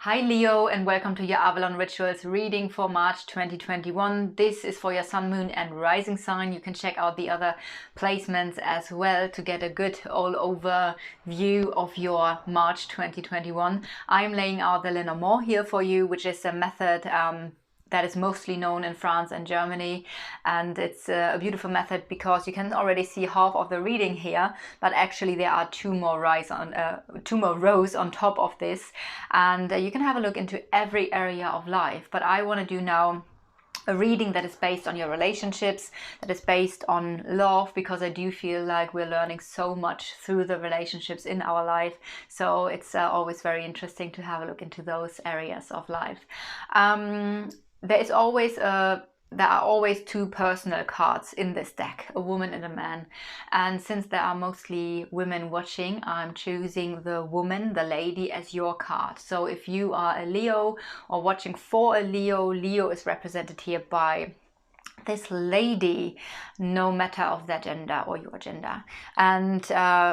Hi Leo, and welcome to your Avalon Rituals reading for March 2021. This is for your sun, moon and rising sign. You can check out the other placements as well to get a good all over view of your March 2021. I'm laying out the Lenormand here for you, which is a method that is mostly known in France and Germany, and it's a beautiful method because you can already see half of the reading here, but actually there are two more rows on top of this, and you can have a look into every area of life. But I want to do now a reading that is based on your relationships, that is based on love, because I do feel like we're learning so much through the relationships in our life. So it's always very interesting to have a look into those areas of life. There are always two personal cards in this deck, a woman and a man. And since there are mostly women watching, I'm choosing the woman, the lady, as your card. So if you are a Leo or watching for a Leo, Leo is represented here by this lady, no matter of their gender or your gender. And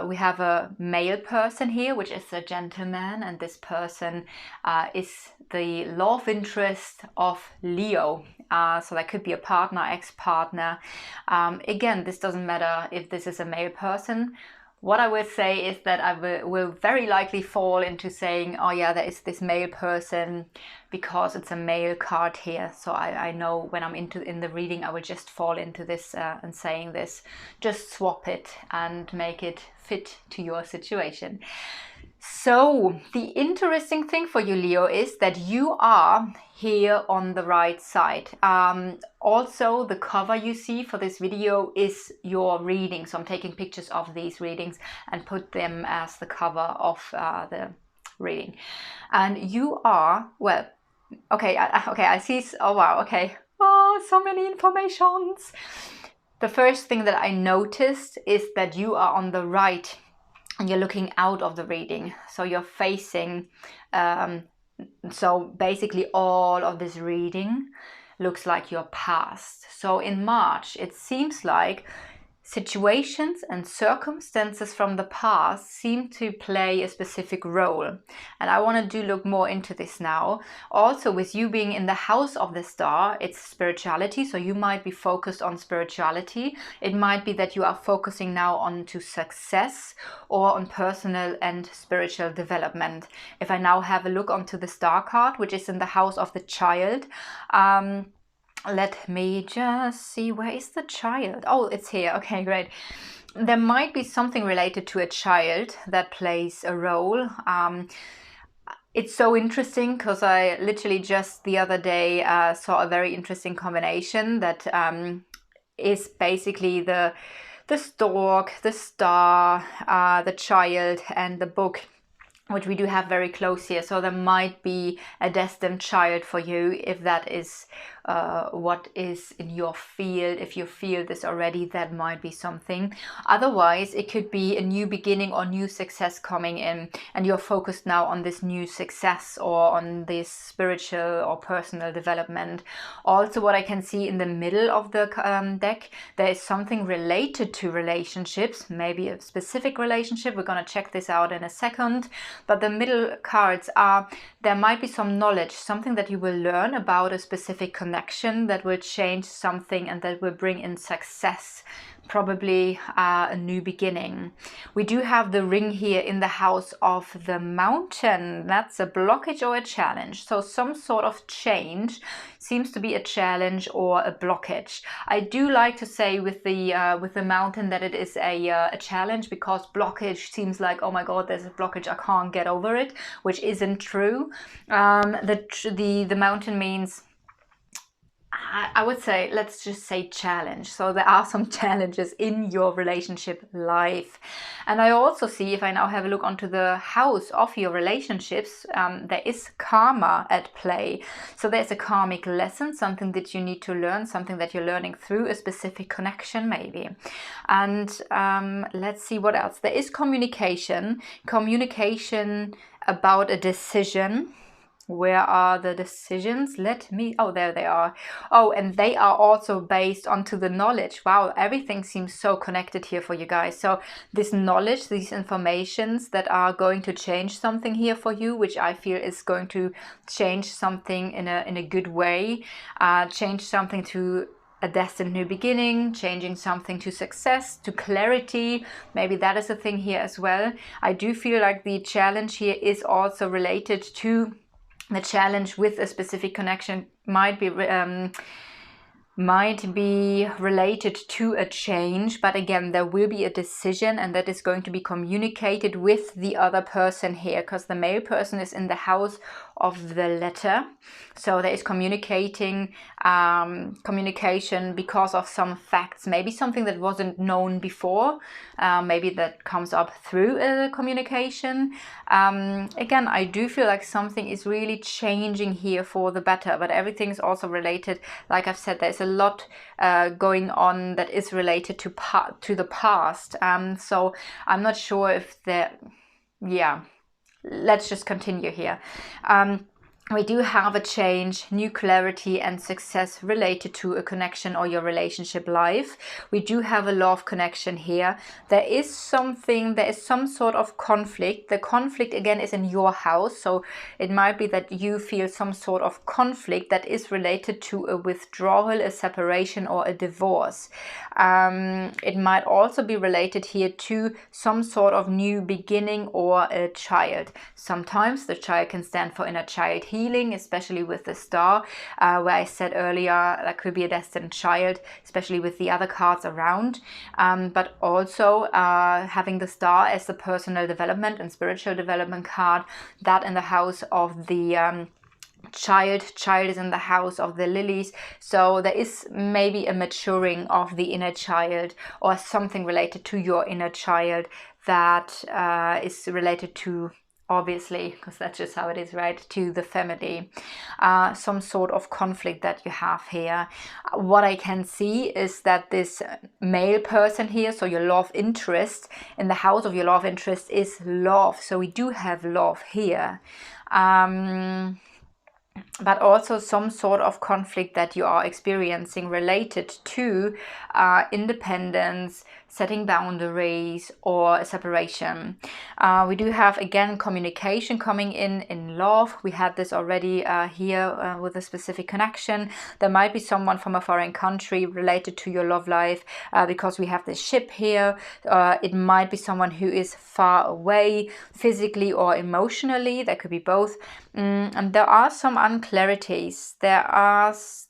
we have a male person here, which is a gentleman, and this person is the love interest of Leo. So that could be a partner, ex-partner. Again, this doesn't matter if this is a male person. What I will say is that I will very likely fall into saying, oh yeah, there is this male person because it's a male card here. So I know when I'm in the reading, I will just fall into this and saying this. Just swap it and make it fit to your situation. So the interesting thing for you, Leo, is that you are here on the right side. Also, the cover you see for this video is your reading. So I'm taking pictures of these readings and put them as the cover of the reading. And you are, well, okay, I see, oh wow, okay. Oh, so many informations. The first thing that I noticed is that you are on the right and you're looking out of the reading. So you're facing, so basically all of this reading looks like your past. So in March, it seems like situations and circumstances from the past seem to play a specific role. And I want to look more into this now. Also, with you being in the house of the star, it's spirituality. So you might be focused on spirituality. It might be that you are focusing now on to success or on personal and spiritual development. If I now have a look onto the star card, which is in the house of the child, let me just see, where is the child? Oh, it's here. Okay, great. There might be something related to a child that plays a role. It's so interesting because I literally just the other day saw a very interesting combination that is basically the stork, the star, the child, and the book, which we do have very close here. So there might be a destined child for you if that is what is in your field. If you feel this already, that might be something. Otherwise, it could be a new beginning or new success coming in, and you're focused now on this new success or on this spiritual or personal development. Also, what I can see in the middle of the deck, there is something related to relationships, maybe a specific relationship. We're going to check this out in a second. But the middle cards are, there might be some knowledge, something that you will learn about a specific connection that will change something and that will bring in success, probably a new beginning. We do have the ring here in the house of the mountain. That's a blockage or a challenge. So some sort of change seems to be a challenge or a blockage. I do like to say with the mountain that it is a challenge, because blockage seems like, oh my god, there's a blockage, I can't get over it, which isn't true. The mountain means, I would say, let's just say challenge. So there are some challenges in your relationship life. And I also see, if I now have a look onto the house of your relationships, there is karma at play. So there's a karmic lesson, something that you need to learn, something that you're learning through a specific connection maybe. And let's see what else. There is communication about a decision. Where are the decisions? Oh, there they are. Oh, and they are also based onto the knowledge. Wow, everything seems so connected here for you guys. So this knowledge, these informations that are going to change something here for you, which I feel is going to change something in a good way, change something to a destined new beginning, changing something to success, to clarity. Maybe that is a thing here as well. I do feel like the challenge here is also related to the challenge with a specific connection, might be related to a change, but again, there will be a decision, and that is going to be communicated with the other person here, because the male person is in the house of the letter. So there is communication because of some facts, maybe something that wasn't known before, maybe that comes up through a communication. Again, I do feel like something is really changing here for the better, but everything is also related. Like I've said, there's a lot going on that is related to the past. So I'm not sure if let's just continue here. We do have a change, new clarity and success related to a connection or your relationship life. We do have a love connection here. There is some sort of conflict. The conflict again is in your house. So it might be that you feel some sort of conflict that is related to a withdrawal, a separation, or a divorce. It might also be related here to some sort of new beginning or a child. Sometimes the child can stand for inner child healing, especially with the star, where I said earlier that could be a destined child, especially with the other cards around, but also having the star as the personal development and spiritual development card, that in the house of the child is in the house of the lilies. So there is maybe a maturing of the inner child, or something related to your inner child that is related to, obviously, because that's just how it is, right, to the family. Some sort of conflict that you have here. What I can see is that this male person here, so your love interest, in the house of your love interest is love. So we do have love here. But also some sort of conflict that you are experiencing related to independence, setting boundaries, or a separation. We do have, again, communication coming in love. We had this already here with a specific connection. There might be someone from a foreign country related to your love life, because we have this ship here. It might be someone who is far away, physically or emotionally. That could be both. And there are some unclarities.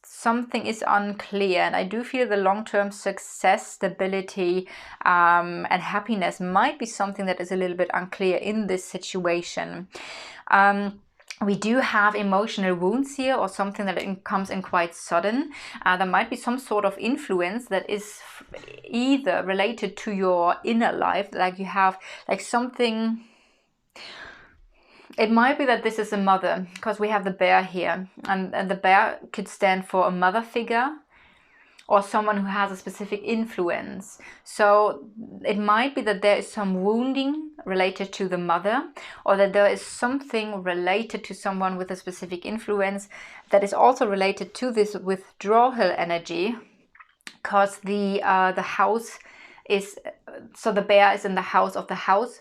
Something is unclear, and I do feel the long-term success, stability, and happiness might be something that is a little bit unclear in this situation. We do have emotional wounds here, or something that comes in quite sudden. There might be some sort of influence that is either related to your inner life, like you have like something. It might be that this is a mother, because we have the bear here, and the bear could stand for a mother figure or someone who has a specific influence. So it might be that there is some wounding related to the mother, or that there is something related to someone with a specific influence that is also related to this withdrawal energy, because the house is, so the bear is in the house of the house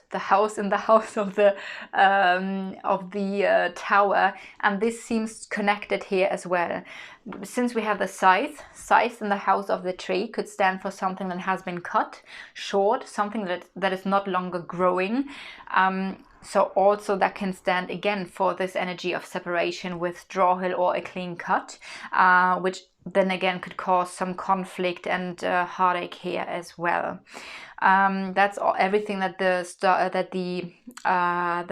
in the house of the tower, and this seems connected here as well. Since we have the scythe in the house of the tree, could stand for something that has been cut short, something that is not longer growing. So also that can stand again for this energy of separation, withdrawal, or a clean cut, which then again could cause some conflict and heartache here as well. That's everything that the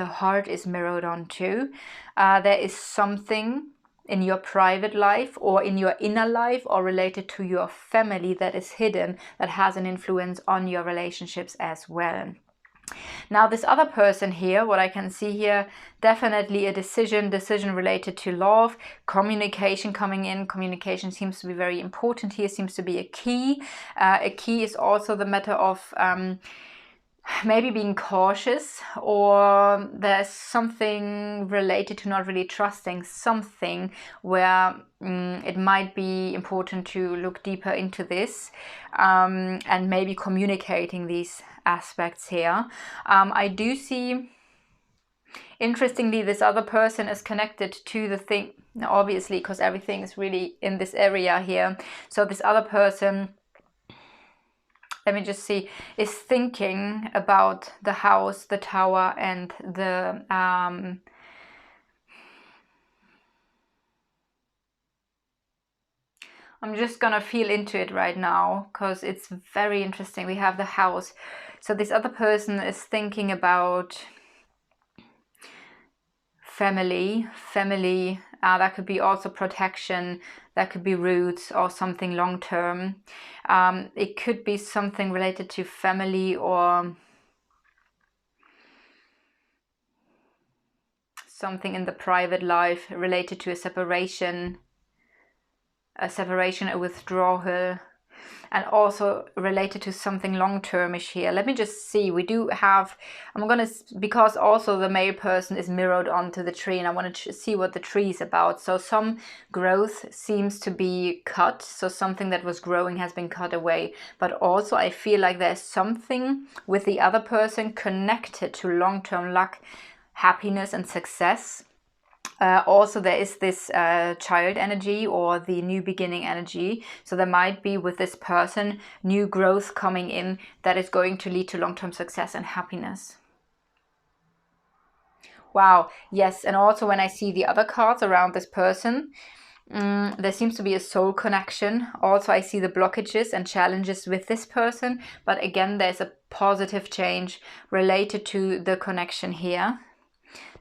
heart is mirrored onto. There is something in your private life or in your inner life or related to your family that is hidden, that has an influence on your relationships as well. Now this other person here, what I can see here, definitely a decision related to love, communication coming in. Communication seems to be very important here, seems to be a key. A key is also the matter of maybe being cautious, or there's something related to not really trusting something where it might be important to look deeper into this, and maybe communicating these aspects here. I do see, interestingly, this other person is connected to the thing, obviously, because everything is really in this area here. So this other person, let me just see, is thinking about the house, the tower, and the I'm just gonna feel into it right now because it's very interesting. We have the house. So this other person is thinking about family. That could be also protection, that could be roots or something long term. It could be something related to family, or something in the private life related to a separation, a withdrawal, and also related to something long-termish here. Let me just see. We do have, I'm gonna, because also the male person is mirrored onto the tree, and I want to see what the tree is about. So some growth seems to be cut, so something that was growing has been cut away, but also I feel like there's something with the other person connected to long-term luck, happiness, and success. Also, there is this child energy, or the new beginning energy. So there might be, with this person, new growth coming in that is going to lead to long-term success and happiness. Wow, yes. And also when I see the other cards around this person, there seems to be a soul connection. Also, I see the blockages and challenges with this person. But again, there's a positive change related to the connection here.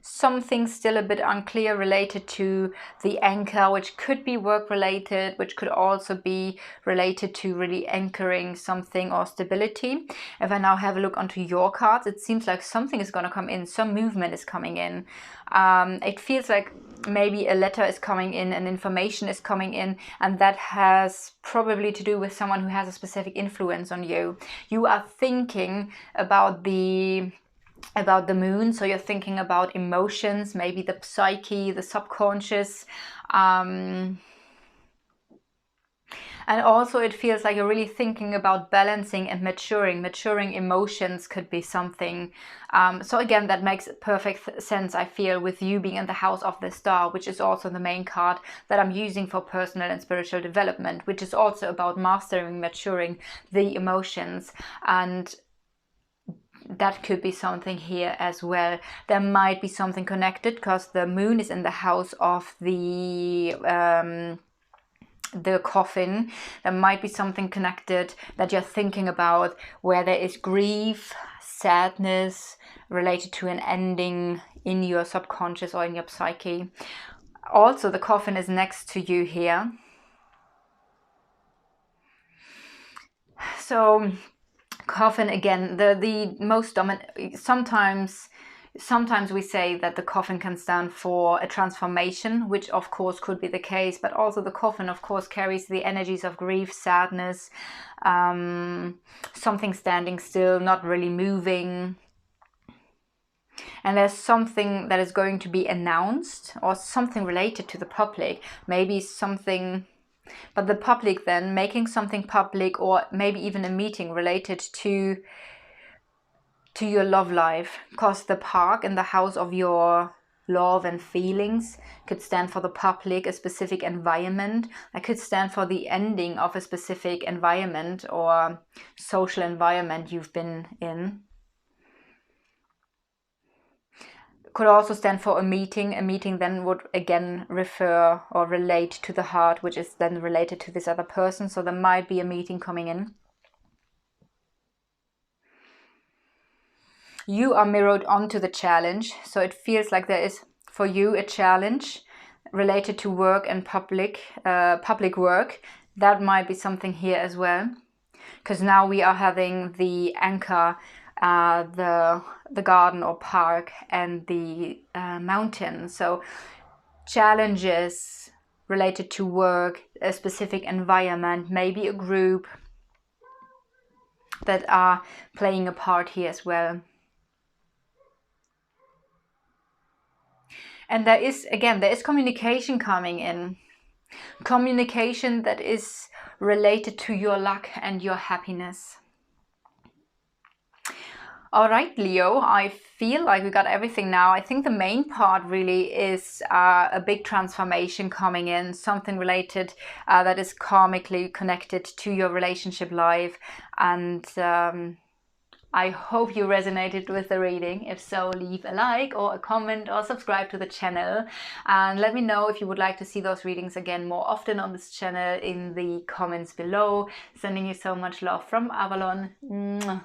Something still a bit unclear related to the anchor, which could be work related, which could also be related to really anchoring something or stability. If I now have a look onto your cards, it seems like something is going to come in, some movement is coming in. It feels like maybe a letter is coming in, and information is coming in, and that has probably to do with someone who has a specific influence on you. You are thinking about the moon, so you're thinking about emotions, maybe the psyche, the subconscious, and also it feels like you're really thinking about balancing and maturing emotions could be something. So again, that makes perfect sense, I feel, with you being in the house of the star, which is also the main card that I'm using for personal and spiritual development, which is also about mastering, maturing the emotions. And that could be something here as well. There might be something connected because the moon is in the house of the coffin. There might be something connected that you're thinking about, where there is grief, sadness related to an ending in your subconscious or in your psyche. Also, the coffin is next to you here. So coffin, again, the most dominant, sometimes we say that the coffin can stand for a transformation, which of course could be the case, but also the coffin of course carries the energies of grief, sadness, something standing still, not really moving. And there's something that is going to be announced, or something related to the public, maybe something. But the public then making something public, or maybe even a meeting related to your love life, because the park in the house of your love and feelings could stand for the public, a specific environment. That could stand for the ending of a specific environment or social environment you've been in. Could also stand for a meeting. A meeting then would again refer or relate to the heart, which is then related to this other person. So there might be a meeting coming in. You are mirrored onto the challenge. So it feels like there is for you a challenge related to work and public work. That might be something here as well. Because now we are having the anchor, the garden or park, and the mountain. So challenges related to work, a specific environment, maybe a group, that are playing a part here as well. And there is communication coming in. Communication that is related to your luck and your happiness. All right, Leo, I feel like we got everything now. I think the main part really is a big transformation coming in, something related that is karmically connected to your relationship life. And I hope you resonated with the reading. If so, leave a like or a comment or subscribe to the channel. And let me know if you would like to see those readings again more often on this channel in the comments below. Sending you so much love from Avalon. Mwah.